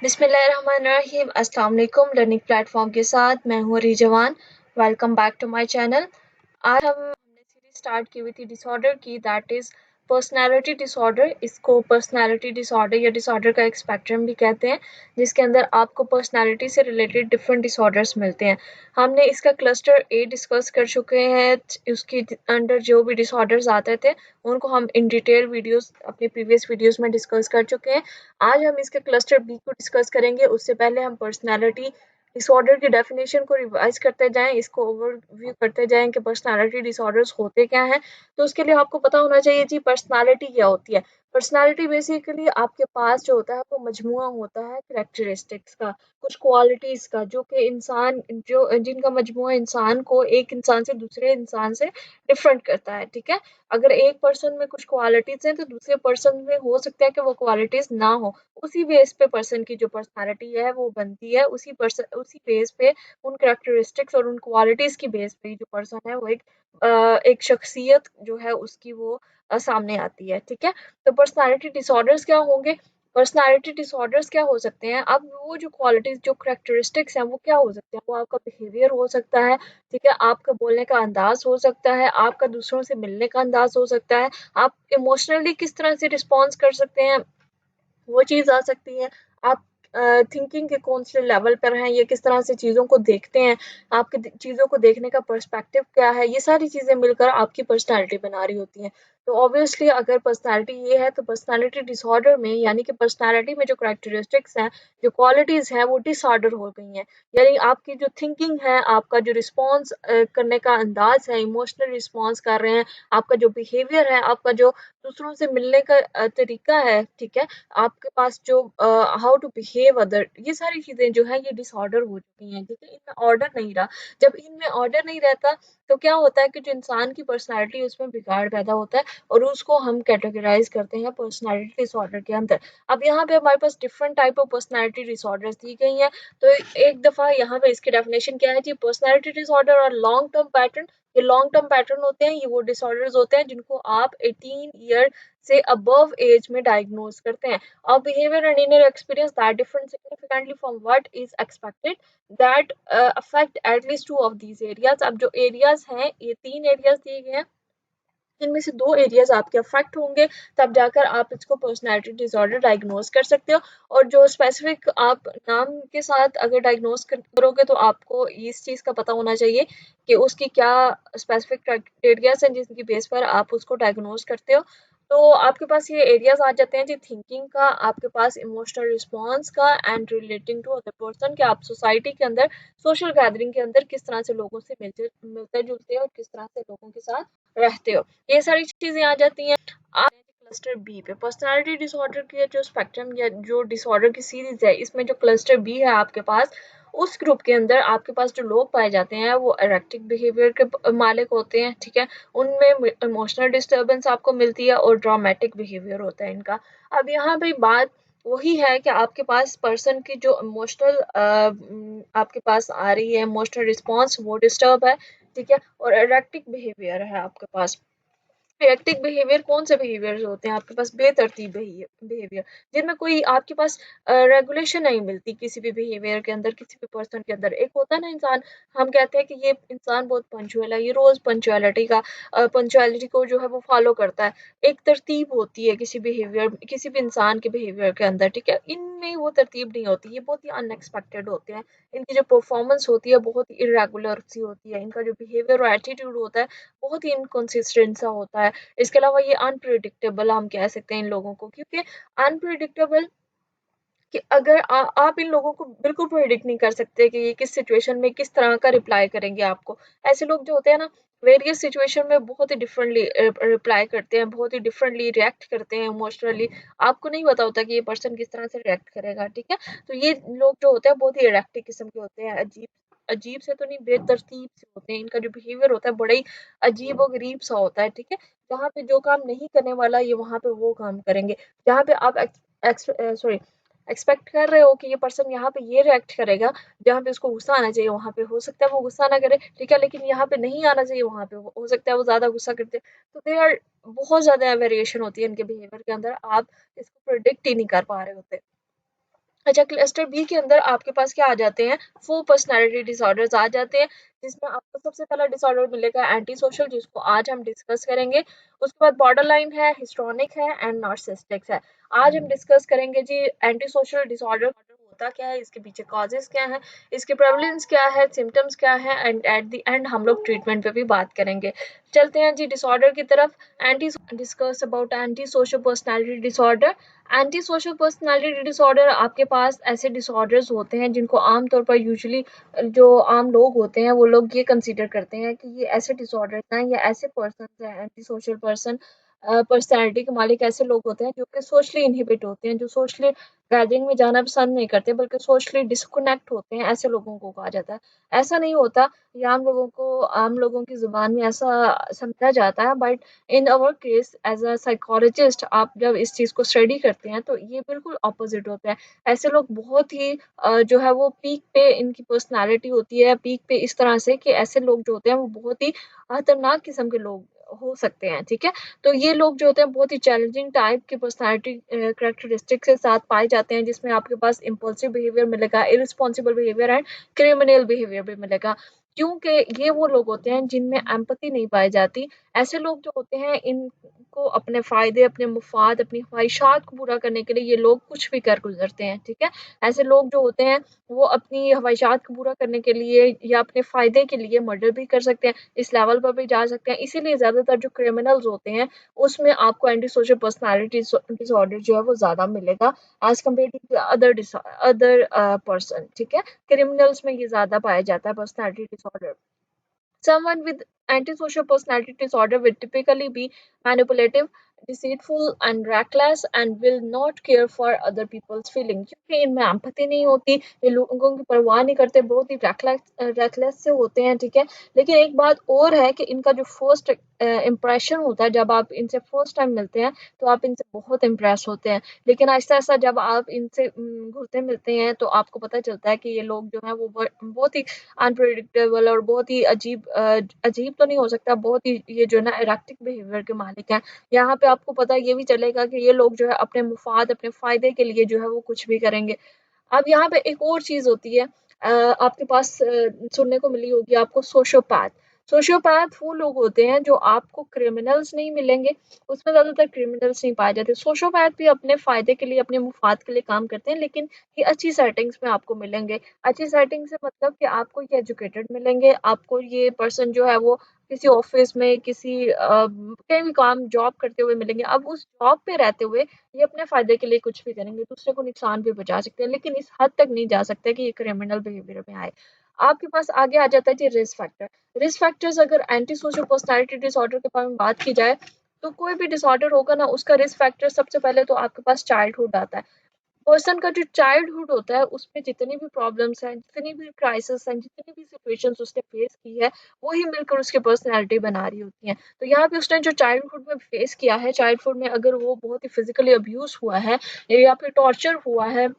बिस्मिल्लाहिर्रहमानिर्रहीम। अस्सलाम वालेकुम। लर्निंग प्लेटफॉर्म के साथ मैं हूँ Rizwan. Welcome back to my channel. आज हमने सीरीज स्टार्ट की हुई थी डिसऑर्डर की, दैट इज़ पर्सनालिटी डिसऑर्डर। इसको पर्सनालिटी डिसऑर्डर या डिसऑर्डर का एक स्पेक्ट्रम भी कहते हैं, जिसके अंदर आपको पर्सनालिटी से रिलेटेड डिफरेंट डिसऑर्डर्स मिलते हैं। हमने इसका क्लस्टर ए डिस्कस कर चुके हैं। उसके अंडर जो भी डिसऑर्डर्स आते थे उनको हम इन डिटेल वीडियोस अपने प्रीवियस वीडियोस में डिस्कस कर चुके हैं। आज हम इसके क्लस्टर बी को डिस्कस करेंगे। उससे पहले हम पर्सनालिटी डिसऑर्डर की डेफिनेशन को रिवाइज करते जाएं, इसको ओवरव्यू करते जाएं कि पर्सनालिटी डिसऑर्डर्स होते क्या हैं। तो उसके लिए आपको पता होना चाहिए जी पर्सनालिटी क्या होती है। पर्सनालिटी बेसिकली आपके पास जो होता है वो मजमुआ होता है कैरेक्टरिस्टिक्स का, कुछ क्वालिटीज का, जो कि इंसान जो जिनका मजमुआ इंसान को एक इंसान से दूसरे इंसान से डिफरेंट करता है। ठीक है, अगर एक पर्सन में कुछ क्वालिटीज हैं तो दूसरे पर्सन में हो सकता है कि वो क्वालिटीज ना हो। उसी बेस पे पर्सन की जो पर्सनालिटी है वो बनती है, उसी बेस पे उन कैरेक्टरिस्टिक्स और उन क्वालिटीज की बेस पे जो पर्सन है वो एक शख्सियत जो है उसकी वो सामने आती है। ठीक है, तो पर्सनालिटी डिसऑर्डर्स क्या होंगे? पर्सनालिटी डिसऑर्डर्स क्या हो सकते हैं? अब वो जो क्वालिटीज जो कैरेक्टरिस्टिक्स हैं वो क्या हो सकते हैं? वो आपका बिहेवियर हो सकता है, ठीक है, आपका बोलने का अंदाज हो सकता है, आपका दूसरों से मिलने का अंदाज हो सकता है, आप इमोशनली किस तरह से रिस्पॉन्स कर सकते हैं वो चीज़ आ सकती है। आप थिंकिंग के कौन से लेवल पर हैं, ये किस तरह से चीज़ों को देखते हैं, आपके चीज़ों को देखने का पर्सपेक्टिव क्या है, ये सारी चीज़ें मिलकर आपकी पर्सनालिटी बना रही होती हैं। तो ऑब्वियसली अगर पर्सनालिटी ये है तो पर्सनालिटी डिसऑर्डर में यानी कि पर्सनालिटी में जो कैरेक्टरिस्टिक्स हैं, जो क्वालिटीज़ हैं वो डिसऑर्डर हो गई हैं। यानी आपकी जो थिंकिंग है, आपका जो रिस्पॉन्स करने का अंदाज है, इमोशनल रिस्पॉन्स कर रहे हैं, आपका जो बिहेवियर है, आपका जो दूसरों से मिलने का तरीका है, ठीक है, आपके पास जो हाउ टू बिहेव अदर, ये सारी चीज़ें जो है ये डिसऑर्डर हो चुकी हैं। ठीक है, इनमें ऑर्डर नहीं रहा। जब इनमें ऑर्डर नहीं रहता तो क्या होता है कि जो इंसान की पर्सनालिटी उसमें बिगाड़ पैदा होता है और उसको हम कैटेगराइज करते हैं पर्सनालिटी डिसऑर्डर के अंदर। अब यहाँ पे हमारे पास different type of personality disorders दी गई हैं। तो एक दफ़ा यहाँ पे इसकी डेफिनेशन क्या है जी? पर्सनालिटी डिसऑर्डर और लॉन्ग टर्म पैटर्न। ये लॉन्ग टर्म पैटर्न होते हैं, ये वो डिसऑर्डर्स होते हैं जिनको आप 18 ईयर से अबव एज में डायग्नोज करते हैं। Our behavior and inner experience that differ significantly from what is expected that affect at least two of these areas। अब जो एरियाज हैं ये 3 एरियाज दिए गए हैं, जिनमें से 2 एरियाज आपके अफेक्ट होंगे, तब जाकर आप इसको पर्सनालिटी डिसऑर्डर डायग्नोज कर सकते हो। और जो स्पेसिफिक आप नाम के साथ अगर डायग्नोज करोगे तो आपको इस चीज़ का पता होना चाहिए कि उसकी क्या स्पेसिफिक क्राइटेरियाज हैं जिसकी बेस पर आप उसको डायग्नोज करते हो। तो आपके पास ये एरियाज आ जाते हैं जी थिंकिंग का, आपके पास इमोशनल रिस्पॉन्स का and relating to other person, कि आप सोसाइटी के अंदर सोशल गैदरिंग के अंदर किस तरह से लोगों से मिलते जुलते हो और किस तरह से लोगों के साथ रहते हो, ये सारी चीजें आ जाती हैं। आप क्लस्टर बी पे पर्सनालिटी डिसऑर्डर के जो स्पेक्ट्रम या जो डिसऑर्डर की सीरीज है, इसमें जो क्लस्टर बी है आपके पास, उस ग्रुप के अंदर आपके पास जो लोग पाए जाते हैं वो एरेक्टिक बिहेवियर के मालिक होते हैं। ठीक है, उनमें इमोशनल डिस्टर्बेंस आपको मिलती है और ड्रामेटिक बिहेवियर होता है इनका। अब यहाँ पे बात वही है कि आपके पास पर्सन की जो इमोशनल आपके पास आ रही है इमोशनल रिस्पॉन्स वो डिस्टर्ब है। ठीक है, और एरेक्टिक बिहेवियर है आपके पास। इरेक्टिक बिहेवियर कौन से बिहेवियर्स होते हैं आपके पास? बेतरतीब बिहेवियर, जिनमें कोई आपके पास रेगुलेशन नहीं मिलती किसी भी बिहेवियर के अंदर, किसी भी पर्सन के अंदर। एक होता है ना इंसान, हम कहते हैं कि ये इंसान बहुत पंचुअल है, ये रोज पंचुअलिटी को जो है वो फॉलो करता है। एक तरतीब होती है किसी भी इंसान के बिहेवियर के अंदर। ठीक है, इनमें वो तरतीब नहीं होती, ये बहुत ही अनएक्सपेक्टेड होते हैं। इनकी जो परफॉर्मेंस होती है बहुत ही इरेगुलर सी होती है, इनका जो बिहेवियर और एटीट्यूड होता है बहुत ही इनकंसिस्टेंट सा होता है। इसके अलावा ये अनप्रिडिक्टेबल हम कह सकते हैं इन लोगों को, क्योंकि अनप्रिडिक्टेबल कि अगर आप इन लोगों को बिल्कुल प्रेडिक्ट नहीं कर सकते कि ये किस सिचुएशन में किस तरह का रिप्लाई करेंगे आपको। ऐसे लोग जो होते हैं ना, वेरियस सिचुएशन में बहुत ही डिफरेंटली रिप्लाई करते हैं, बहुत ही डिफरेंटली रिएक्ट करते हैं इमोशनली। आपको नहीं पता होता कि ये पर्सन किस तरह से रिएक्ट करेगा। ठीक है, तो ये लोग जो होते हैं बहुत ही इरेक्टिक किस्म के होते हैं, अजीब अजीब से तो नहीं, बेतरतीब से होते हैं। इनका जो बिहेवियर होता है बड़ा ही अजीब और गरीब सा होता है। ठीक है, जहाँ पे जो काम नहीं करने वाला ये वहां पे वो काम करेंगे। जहाँ पे आप सॉरी एक्सपेक्ट कर रहे हो कि ये पर्सन यहाँ पे ये रिएक्ट करेगा, जहाँ पे उसको गुस्सा आना चाहिए वहाँ पे हो सकता है वो गुस्सा ना करे, ठीक है, लेकिन यहाँ पे नहीं आना चाहिए वहाँ पे हो सकता है वो ज़्यादा गुस्सा करते। तो दे आर बहुत ज़्यादा वेरिएशन होती है इनके बिहेवियर के अंदर, आप इसको प्रिडिक्ट ही नहीं कर पा रहे होते। अच्छा, क्लस्टर बी के अंदर आपके पास क्या आ जाते हैं, 4 पर्सनैलिटी डिसऑर्डर्स आ जाते हैं, जिसमें आपको सबसे पहला डिसऑर्डर मिलेगा एंटी सोशल, जिसको आज हम डिस्कस करेंगे। उसके बाद बॉर्डर लाइन है, हिस्ट्रोनिक है एंड नार्सिसिस्टिक है। आज हम डिस्कस करेंगे जी एंटी सोशल डिसऑर्डर होता क्या है, इसके पीछे कॉजेस क्या है, इसके प्रेवलेंस क्या है, सिम्टम्स क्या है, एंड एट द एंड हम लोग ट्रीटमेंट पे भी बात करेंगे। चलते हैं जी डिसऑर्डर की तरफ। Anti discuss about anti social personality disorder. Anti social personality disorder आपके पास ऐसे डिसऑर्डर्स होते हैं जिनको आमतौर पर यूजुअली जो आम लोग होते हैं वो लोग ये कंसीडर करते हैं कि ये ऐसे डिसऑर्डर्स हैं या ऐसे पर्सन हैं, एंटी सोशल पर्सन पर्सनैलिटी के मालिक ऐसे लोग होते हैं जो कि सोशली इनहिबिट होते हैं, जो सोशली गैदरिंग में जाना पसंद नहीं करते बल्कि सोशली डिस्कनेक्ट होते हैं, ऐसे लोगों को कहा जाता है। ऐसा नहीं होता, ये आम लोगों की जुबान में ऐसा समझा जाता है, but in our case as a psychologist आप जब इस चीज़ को स्टडी करते हैं तो ये बिल्कुल ऑपोजिट होता है। ऐसे लोग बहुत ही जो है वो पीक पे इनकी पर्सनालिटी होती है, पीक पे इस तरह से कि ऐसे लोग जो होते हैं वो बहुत ही खतरनाक किस्म के लोग हो सकते हैं, ठीक है। तो ये लोग जो होते हैं बहुत ही चैलेंजिंग टाइप की पर्सनालिटी कैरेक्टरिस्टिक के साथ पाए जाते हैं, जिसमें आपके पास इम्पल्सिव बिहेवियर मिलेगा, irresponsible behaviour and criminal behaviour भी मिलेगा, क्योंकि ये वो लोग होते हैं जिनमें एम्पैथी नहीं पाई जाती। ऐसे लोग जो होते हैं इनको अपने फ़ायदे, अपने मुफ़ाद, अपनी ख़्वाहिशात को पूरा करने के लिए ये लोग कुछ भी कर गुज़रते हैं, ठीक है? ऐसे लोग जो होते हैं वो अपनी ख़्वाहिशात को पूरा करने के लिए या अपने फ़ायदे के लिए मर्डर भी कर सकते हैं, इस लेवल पर भी जा सकते हैं। इसीलिए ज़्यादातर जो क्रिमिनल्स होते हैं उसमें आपको एंटी सोशल पर्सनैलिटी डिसऑर्डर जो है वो ज़्यादा मिलेगा as compared to other person, ठीक है? क्रिमिनल्स में ये ज़्यादा पाया जाता है personality disorder. Someone with antisocial personality disorder will typically be manipulative, deceitful, and reckless and will not care for other people's feelings. क्योंकि इनमें एम्पैथी नहीं होती, ये लोगों की परवाह नहीं करते, बहुत ही रेकलेस से होते हैं, ठीक है। लेकिन एक बात और है कि इनका जो फर्स्ट इम्प्रेशन होता है, जब आप इनसे फर्स्ट टाइम मिलते हैं तो आप इनसे बहुत इम्प्रेस होते हैं, लेकिन आहिस्ता आहिस्ता जब आप इनसे घुलते मिलते हैं तो आपको पता चलता है कि ये लोग जो हैं वो बहुत ही अनप्रेडिक्टेबल और बहुत ही अजीब तो नहीं हो सकता, बहुत ही ये जो है ना एराक्टिक बिहेवियर के मालिक हैं। यहाँ पे आपको पता ये भी चलेगा कि ये लोग जो है अपने मुफाद, अपने फ़ायदे के लिए जो है वो कुछ भी करेंगे। अब यहाँ पे एक और चीज़ होती है, आपके पास सुनने को मिली होगी आपको सोशियोपैथ। सोशियोपैथ वो लोग होते हैं जो आपको क्रिमिनल्स नहीं मिलेंगे, उसमें ज़्यादातर क्रिमिनल्स नहीं पाए जाते। सोशियोपैथ भी अपने फ़ायदे के लिए, अपने मुफ़ाद के लिए काम करते हैं, लेकिन ये अच्छी सेटिंग्स में आपको मिलेंगे। अच्छी सेटिंग से मतलब कि आपको ये एजुकेटेड मिलेंगे, आपको ये पर्सन जो है वो किसी ऑफ़िस में, किसी कहीं भी काम जॉब करते हुए मिलेंगे। अब उस जॉब पे रहते हुए ये अपने फ़ायदे के लिए कुछ भी करेंगे, दूसरे को नुकसान भी पहुँचा सकते हैं, लेकिन इस हद तक नहीं जा सकते कि ये क्रिमिनल बिहेवियर में आए। आपके पास आगे आ जाता है जी रिस्क फैक्टर। रिस्क फैक्टर्स अगर एंटी सोशल पर्सनैलिटी डिसऑर्डर के बारे में बात की जाए, तो कोई भी डिसऑर्डर होगा ना, उसका रिस्क फैक्टर सबसे पहले तो आपके पास चाइल्डहुड आता है। पर्सन का जो चाइल्डहुड होता है उसमें जितनी भी प्रॉब्लम्स हैं, जितनी भी क्राइसिस हैं, जितनी भी सिचुएशंस उसने फेस की है, वही मिलकर उसकी पर्सनैलिटी बना रही होती हैं। तो यहाँ पे उसने जो चाइल्डहुड में फेस किया है, चाइल्डहुड में अगर वो बहुत ही फिजिकली अब्यूज़ हुआ है या फिर टॉर्चर हुआ है,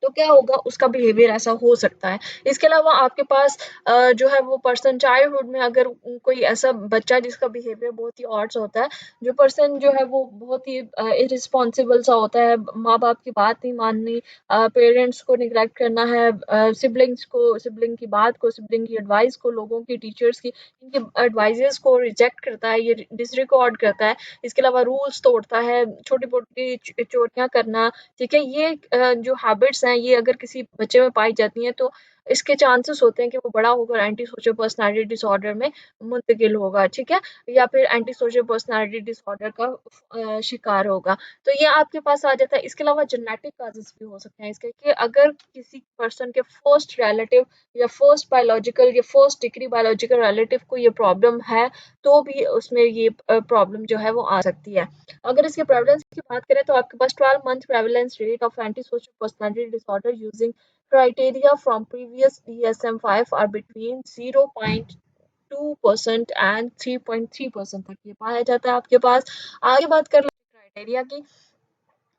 तो क्या होगा, उसका बिहेवियर ऐसा हो सकता है। इसके अलावा आपके पास जो है वो पर्सन चाइल्डहुड में अगर कोई ऐसा बच्चा जिसका बिहेवियर बहुत ही ऑड सा होता है, जो पर्सन जो है वो बहुत ही इर्रिस्पॉन्सिबल सा होता है, माँ-बाप की बात नहीं माननी, पेरेंट्स को नेग्लेक्ट करना है, सिबलिंग्स को, सिबलिंग की बात को, सिबलिंग की एडवाइस को, लोगों की, टीचर्स की, इनके एडवाइसेज़ को रिजेक्ट करता है, ये डिसरिगार्ड करता है। इसके अलावा रूल्स तोड़ता है, छोटी-मोटी चोरियाँ करना, ठीक है? ये जो हैबिट्स हैं ये अगर किसी बच्चे में पाई जाती हैं तो इसके चांसेस होते हैं कि वो बड़ा होकर एंटी सोशल पर्सनैलिटी डिसऑर्डर में मुंतकिल होगा, ठीक है? या फिर एंटी सोशल पर्सनैलिटी डिसऑर्डर का शिकार होगा। तो ये आपके पास आ जाता है। इसके अलावा जेनेटिक कॉजेज़ भी हो सकते हैं इसके, कि अगर किसी पर्सन के फर्स्ट रिलेटिव या फर्स्ट बायोलॉजिकल या फर्स्ट डिग्री बायोलॉजिकल रिलेटिव को ये प्रॉब्लम है, तो भी उसमें ये प्रॉब्लम जो है वो आ सकती है। अगर इसके प्रेवलेंस की बात करें तो आपके पास 12 month prevalence rate of anti-social personality disorder using criteria from previous DSM-5 are between 0.2% and 3.3% तक ये पाया जाता है आपके पास। आगे बात कर लेते हैं क्राइटेरिया की।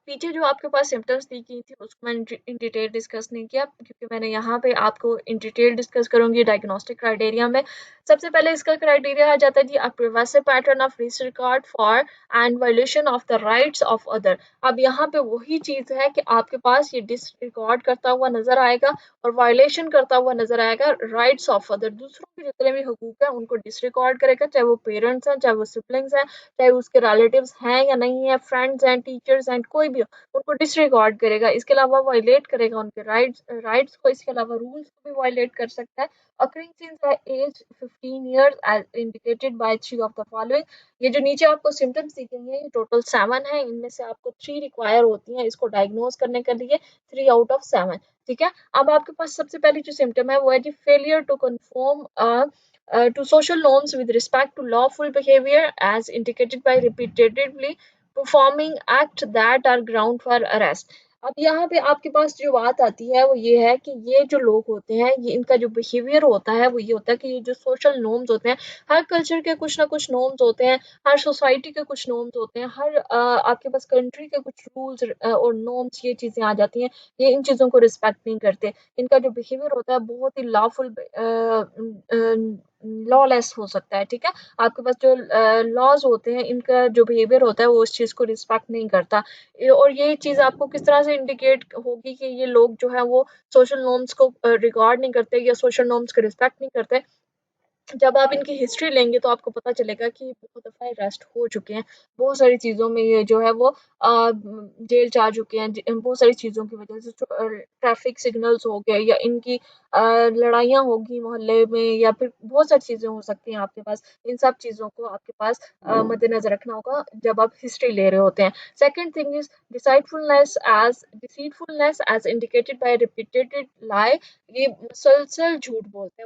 पीछे जो आपके पास सिम्पटम्स दी गई थी उसको मैंने इन डिटेल डिस्कस नहीं किया, क्योंकि मैंने यहाँ पे आपको इन डिटेल डिस्कस करूंगी डायग्नोस्टिक क्राइटेरिया में। सबसे पहले इसका क्राइटेरिया आ जाता है जी, a progressive pattern of disregard for and violation of the rights of other. अब यहाँ पे वही चीज है कि आपके पास ये डिसरिगार्ड करता हुआ नजर आएगा और वायलेशन करता हुआ नजर आएगा राइट्स ऑफ अदर, दूसरों के जितने भी हकूक है उनको डिसरिगार्ड करेगा, चाहे वो पेरेंट्स हैं, चाहे वो सिबलिंग्स हैं, चाहे उसके रिलेटिव्स हैं या नहीं है, फ्रेंड्स एंड टीचर्स एंड कोई भी हो, उनको डिसरिगार्ड करेगा। इसके अलावा वायलेट करेगा उनके राइट्स को, इसके अलावा रूल्स को भी वायलेट कर सकता है। occurring since the age 15 years as indicated by three of the following। ये जो नीचे आपको सिम्टम्स दिखेंगे ये टोटल 7 है, इनमें से आपको 3 रिक्वायर होती हैं इसको डायग्नोज करने के लिए, 3 आउट ऑफ 7। ठीक है, अब आपके पास सबसे पहली जो सिम्टम है वो है जी failure to conform to social norms with respect to lawful behavior as indicated by repeatedly performing act that are ground for arrest। अब यहाँ पे आपके पास जो बात आती है वो ये है कि ये जो लोग होते हैं ये इनका जो बिहेवियर होता है वो ये होता है कि ये जो सोशल नॉर्म्स होते हैं, हर कल्चर के कुछ ना कुछ नॉर्म्स होते हैं, हर सोसाइटी के कुछ नॉर्म्स होते हैं, हर आपके पास कंट्री के कुछ रूल्स और नॉर्म्स, ये चीजें आ जाती हैं, ये इन चीजों को रिस्पेक्ट नहीं करते। इनका जो बिहेवियर होता है बहुत ही लॉफुल लॉलेस हो सकता है। ठीक है, आपके पास जो लॉज होते हैं इनका जो बिहेवियर होता है वो उस चीज को रिस्पेक्ट नहीं करता। और ये चीज आपको किस तरह से इंडिकेट होगी कि ये लोग जो है वो सोशल नॉर्म्स को रिगार्ड नहीं करते या सोशल नॉर्म्स को रिस्पेक्ट नहीं करते। जब आप इनकी हिस्ट्री लेंगे तो आपको पता चलेगा कि ये बहुत दफ़ा अरेस्ट हो चुके हैं। बहुत सारी चीज़ों में ये जो है वो जेल जा चुके हैं। बहुत सारी चीज़ों की वज़ह से ट्रैफ़िक सिग्नल्स हो गए या इनकी लड़ाइयाँ होगी मोहल्ले में या फिर बहुत सारी चीज़ें हो सकती हैं आपके पास। इन सब चीज़ों को आपके पास मद्देनज़र रखना होगा जब आप हिस्ट्री ले रहे होते हैं। Second thing is deceitfulness as indicated by repeated lie. ये मुसलसल झूठ बोलते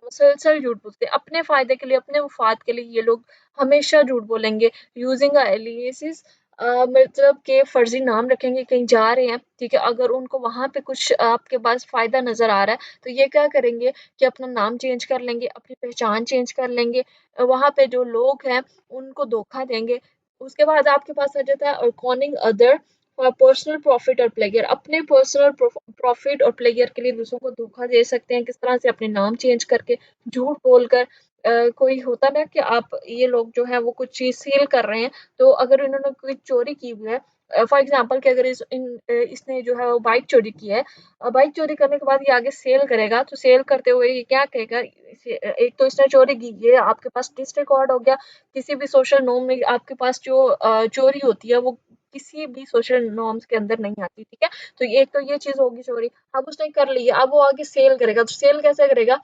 हैं अपने फायदे के लिए, अपने मुफाद के लिए ये लोग हमेशा झूठ बोलेंगे। यूजिंग एलियासिस, मतलब के फर्जी नाम रखेंगे, कहीं जा रहे हैं, ठीक है, अगर उनको वहां पे कुछ आपके पास फायदा नजर आ रहा है तो ये क्या करेंगे कि अपना नाम चेंज कर लेंगे, अपनी पहचान चेंज कर लेंगे, वहां पे जो लोग हैं उनको धोखा देंगे। उसके बाद आपके पास आ जाता है कॉनिंग अदर फॉर पर्सनल प्रॉफिट और प्लेयर। अपने पर्सनल प्रॉफिट और प्लेयर के लिए दूसरों को धोखा दे सकते हैं, किस तरह से अपने नाम चेंज करके, झूठ बोलकर। कोई होता ना कि आप ये लोग जो है वो कुछ चीज सेल कर रहे हैं, तो अगर इन्होंने कोई चोरी की हुई है, फॉर एग्जाम्पल कि अगर इसने जो है वो बाइक चोरी की है, बाइक चोरी करने के बाद ये आगे सेल करेगा, तो सेल करते हुए ये क्या कहेगा, एक तो इसने चोरी की, ये आपके पास डिसरिकॉर्ड हो गया। किसी भी सोशल नॉर्म में आपके पास जो चोरी होती है वो किसी भी सोशल नॉर्म्स के अंदर नहीं आती। ठीक है, तो ये एक तो ये चीज होगी चोरी। अब उसने कर ली है, अब वो आगे सेल करेगा, तो सेल कैसे करेगा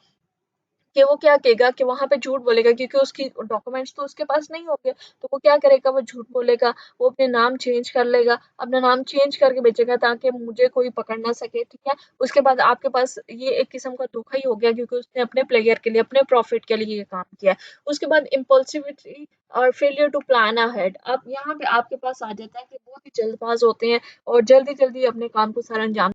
कि वो क्या कहेगा कि वहां पे झूठ बोलेगा, क्योंकि उसकी डॉक्यूमेंट्स तो उसके पास नहीं होंगे, तो वो क्या करेगा, वो झूठ बोलेगा, वो अपने नाम चेंज कर लेगा, अपना नाम चेंज करके बेचेगा ताकि मुझे कोई पकड़ ना सके। ठीक है, उसके बाद आपके पास ये एक किस्म का धोखा ही हो गया, क्योंकि उसने अपने प्लेयर के लिए, अपने प्रॉफिट के लिए ये काम किया है। उसके बाद इम्पल्सिविटी और फेलियर टू प्लान अहेड। अब यहाँ पे आपके पास आ जाता है कि बहुत ही जल्दबाज होते हैं और जल्दी जल्दी अपने काम को सर अंजाम।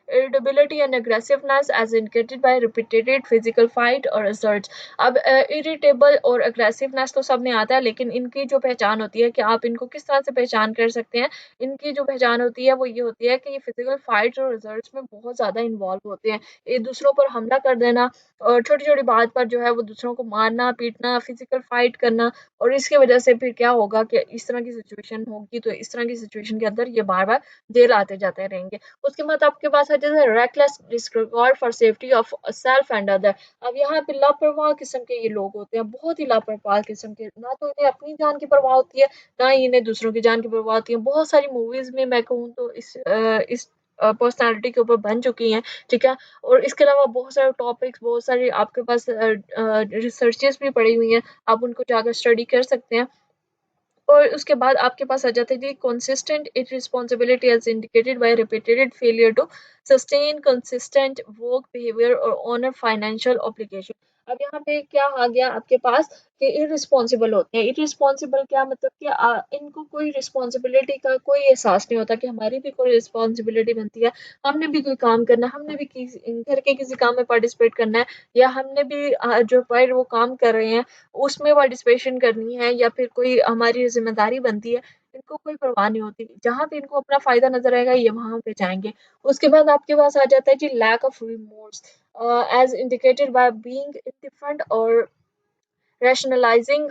Irritability and aggressiveness as indicated by repeated physical fight or assaults। अब irritable और aggressiveness तो सब में आता है, लेकिन इनकी जो पहचान होती है कि आप इनको किस तरह से पहचान कर सकते हैं, इनकी जो पहचान होती है वो ये होती है कि ये फिजिकल फाइट और रिजल्ट्स में बहुत ज़्यादा इन्वॉल्व होते हैं। ये दूसरों पर हमला कर देना और छोटी छोटी बात पर जो है वो दूसरों को मारना पीटना, फिजिकल फाइट करना, और इसकी वजह से फिर क्या होगा कि इस तरह की सिचुएशन होगी, तो इस तरह की सिचुएशन के अंदर ये बार बार जेल आते जाते रहेंगे। उसके बाद आपके पास आ जाता है reckless disregard for safety of self and other. अब यहाँ पे लापरवाह किस्म के ये लोग होते हैं, बहुत ही लापरवाह किस्म के, ना तो इन्हें अपनी जान की परवाह होती है, ना ही इन्हें दूसरों की जान की परवाह होती है। बहुत सारी मूवीज में मैं कहूँ तो इस पर्सनालिटी के ऊपर बन चुकी हैं। ठीक है, और इसके अलावा बहुत सारे टॉपिक्स, बहुत सारी आपके पास रिसर्चेस भी पड़ी हुई हैं, आप उनको जाकर स्टडी कर सकते हैं। और उसके बाद आपके पास आ जाता है जी consistent irresponsibility as indicated by repeated failure to sustain consistent work behavior or honor financial obligation। अब यहाँ पे क्या आ गया आपके पास कि इररिस्पॉन्सिबल होते हैं। इररिस्पॉन्सिबल क्या मतलब कि इनको कोई रिस्पॉन्सिबिलिटी का कोई एहसास नहीं होता कि हमारी भी कोई रिस्पॉन्सिबिलिटी बनती है, हमने भी कोई काम करना है, हमने भी घर के किसी काम में पार्टिसिपेट करना है, या हमने भी जो पर वो काम कर रहे हैं उसमें पार्टिसिपेशन करनी है, या फिर कोई हमारी ज़िम्मेदारी बनती है। इनको कोई परवाह नहीं होती। जहाँ पे इनको अपना फ़ायदा नज़र आएगा ये वहाँ पे जाएँगे। उसके बाद आपके पास आ जाता है जी lack of remorse as indicated by being indifferent और rationalizing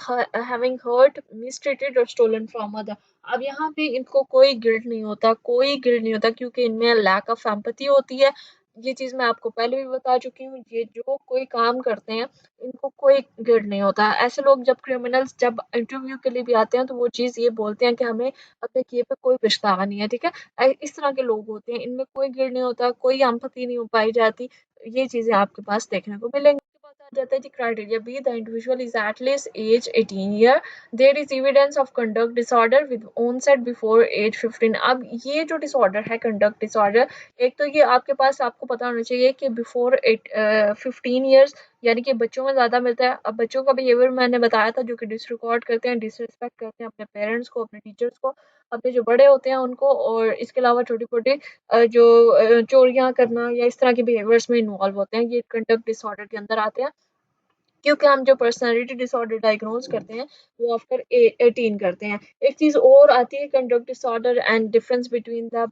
having hurt, mistreated or stolen from other। अब यहाँ पे इनको कोई गिल्ट नहीं होता, कोई गिल्ट नहीं होता क्योंकि इनमें लैक ऑफ एम्पैथी होती है। ये चीज़ मैं आपको पहले भी बता चुकी हूँ, ये जो कोई काम करते हैं, इनको कोई गिल्ट नहीं होता। ऐसे लोग जब क्रिमिनल्स जब इंटरव्यू के लिए भी आते हैं तो वो चीज़ ये बोलते हैं कि हमें अपने किए पे कोई पछतावा नहीं है, ठीक है? इस तरह के लोग होते हैं, इनमें कोई गिल्ट नहीं होता, कोई एम्पैथी नहीं हो पाई जाती। ये चीज़ें आपके पास देखने को मिलेंगी। आ जाता है जी criteria B the individual is at least age 18 year there is evidence of conduct disorder with onset before age 15। अब ये जो डिसऑर्डर है कंडक्ट डिसऑर्डर, एक तो ये आपके पास आपको पता होना चाहिए कि बिफोर 15 ईयर्स यानी कि बच्चों में ज़्यादा मिलता है। अब बच्चों का बिहेवियर मैंने बताया था जो कि डिसरिकॉर्ड करते हैं, डिसरिस्पेक्ट करते हैं अपने पेरेंट्स को, अपने टीचर्स को, अपने जो बड़े होते हैं उनको, और इसके अलावा छोटी-छोटी जो चोरियाँ करना या इस तरह के बिहेवियर्स में इन्वॉल्व होते हैं, ये कंडक्ट डिसऑर्डर के अंदर आते हैं। क्योंकि हम जो पर्सनैलिटी डिसऑर्डर डायग्नोज करते हैं वो आफ्टर 18 करते हैं। एक चीज़ और आती है conduct disorder and difference between the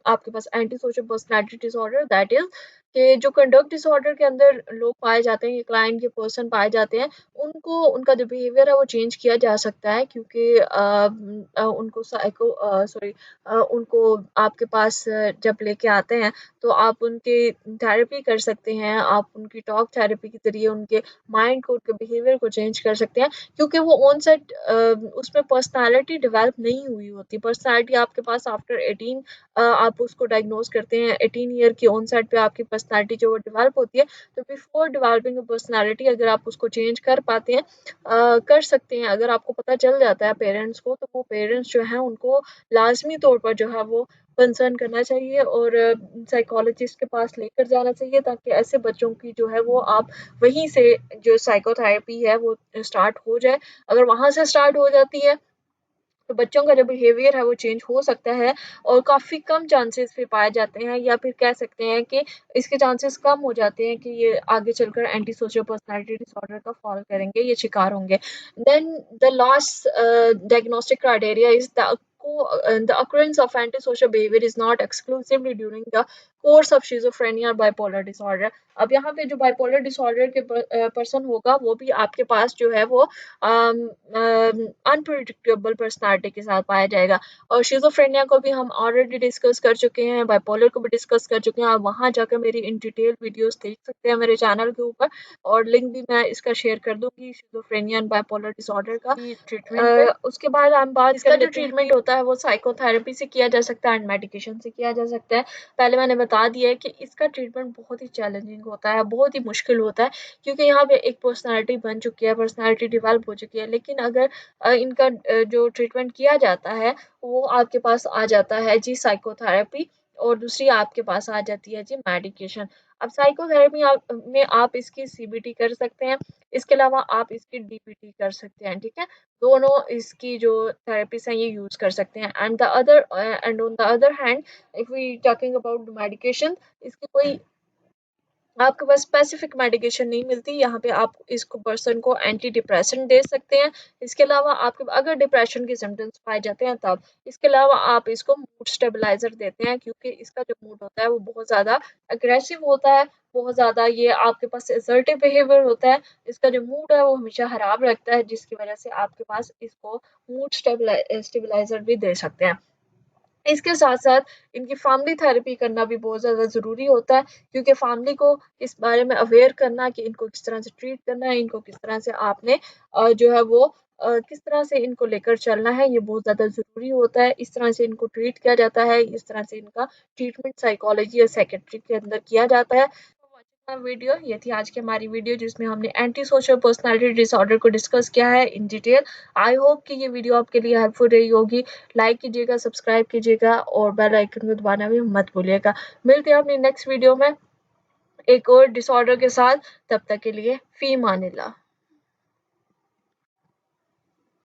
आपके पास anti social personality disorder, that is कि जो कंडक्ट डिसऑर्डर के अंदर लोग पाए जाते हैं, ये क्लाइंट, ये पर्सन पाए जाते हैं, उनको उनका जो बिहेवियर है वो चेंज किया जा सकता है क्योंकि उनको सॉरी उनको आपके पास जब लेके आते हैं तो आप उनकी थेरेपी कर सकते हैं, आप उनकी टॉक थेरेपी के ज़रिए उनके माइंड को, उनके बिहेवियर को चेंज कर सकते हैं क्योंकि वो ऑन सेट उसमें पर्सनालिटी डेवलप नहीं हुई होती। पर्सनालिटी आपके पास आफ्टर 18 आप उसको डायग्नोज करते हैं, 18 ईयर की ऑन सेट पे आपकी पर्सनालिटी जो वो डेवलप होती है। तो बिफोर डेवलपिंग अ पर्सनालिटी अगर आप उसको चेंज कर पाते हैं, कर सकते हैं, अगर आपको पता चल जाता है पेरेंट्स को, तो वो पेरेंट्स जो हैं उनको लाजमी तौर पर जो है वो कंसर्न करना चाहिए और साइकोलॉजिस्ट के पास लेकर जाना चाहिए ताकि ऐसे बच्चों की जो है वो आप वहीं से जो साइकोथेरेपी है वो स्टार्ट हो जाए। अगर वहाँ से स्टार्ट हो जाती है तो बच्चों का जो बिहेवियर है वो चेंज हो सकता है और काफ़ी कम चांसेस फिर पाए जाते हैं, या फिर कह सकते हैं कि इसके चांसेस कम हो जाते हैं कि ये आगे चलकर एंटी सोशल पर्सनैलिटी डिसऑर्डर का फॉल करेंगे, ये शिकार होंगे। Then the last diagnostic criteria is the occurrence of antisocial behavior is not exclusively during the course of schizophrenia or bipolar disorder। अब यहाँ पे जो बाइपोलर डिसऑर्डर के पर्सन होगा वो भी आपके पास जो है वो अनप्रिडिक्टेबल पर्सनालिटी के साथ पाया जाएगा। और शिज़ोफ्रेनिया को भी हम ऑलरेडी डिस्कस कर चुके हैं, बाइपोलर को भी डिस्कस कर चुके हैं। आप वहाँ जाकर मेरी इन डिटेल वीडियोस देख सकते हैं मेरे चैनल के ऊपर, और लिंक भी मैं इसका शेयर कर दूंगी शिज़ोफ्रेनिया एंड बाइपोलर डिसऑर्डर का ट्रीटमेंट पे। उसके बाद हम बात इसका जो ट्रीटमेंट होता है वो साइकोथेरेपी से किया जा सकता है एंड मेडिकेशन से किया जा सकता है। पहले मैंने बता दिया है कि इसका ट्रीटमेंट बहुत ही चैलेंजिंग होता है, बहुत ही मुश्किल होता है क्योंकि यहाँ पे एक पर्सनालिटी बन चुकी है, पर्सनालिटी डेवलप हो चुकी है। लेकिन अगर इनका जो ट्रीटमेंट किया जाता है वो आपके पास आ जाता है जी साइकोथेरेपी, और दूसरी आपके पास आ जाती है जी मेडिकेशन। अब साइकोथेरेपी में आप इसकी सीबीटी कर सकते हैं, इसके अलावा आप इसकी डीबीटी कर सकते हैं, ठीक है? दोनों इसकी जो थेरेपीज हैं ये यूज कर सकते हैं। And on the other hand if we talking about medication, इसकी कोई आपके पास स्पेसिफिक मेडिकेशन नहीं मिलती। यहाँ पे आप इसको पर्सन को एंटी डिप्रेसेंट दे सकते हैं। इसके अलावा आपके अगर डिप्रेशन के सिम्टम्स पाए जाते हैं तब, इसके अलावा आप इसको मूड स्टेबलाइजर देते हैं क्योंकि इसका जो मूड होता है वो बहुत ज़्यादा अग्रेसिव होता है, बहुत ज़्यादा ये आपके पास असर्टिव बिहेवियर होता है। इसका जो मूड है वो हमेशा खराब रखता है, जिसकी वजह से आपके पास इसको मूड स्टेबलाइजर भी दे सकते हैं। इसके साथ-साथ इनकी फैमिली थेरेपी करना भी बहुत ज़्यादा ज़रूरी होता है क्योंकि फैमिली को इस बारे में अवेयर करना कि इनको किस तरह से ट्रीट करना है, इनको किस तरह से आपने जो है वो किस तरह से इनको लेकर चलना है, ये बहुत ज़्यादा ज़रूरी होता है। इस तरह से इनको ट्रीट किया जाता है, इस तरह से इनका ट्रीटमेंट साइकोलॉजी और साइकियाट्री के अंदर किया जाता है। वीडियो ये थी आज की हमारी वीडियो जिसमें हमने एंटी सोशल पर्सनालिटी डिसऑर्डर को डिस्कस किया है इन डिटेल। आई होप कि ये वीडियो आपके लिए हेल्पफुल रही होगी। लाइक कीजिएगा, सब्सक्राइब कीजिएगा और बेल आइकन को दबाना भी मत भूलिएगा। मिलते हैं अपनी नेक्स्ट वीडियो में एक और डिसऑर्डर के साथ, तब तक के लिए फी मानिल्लाह।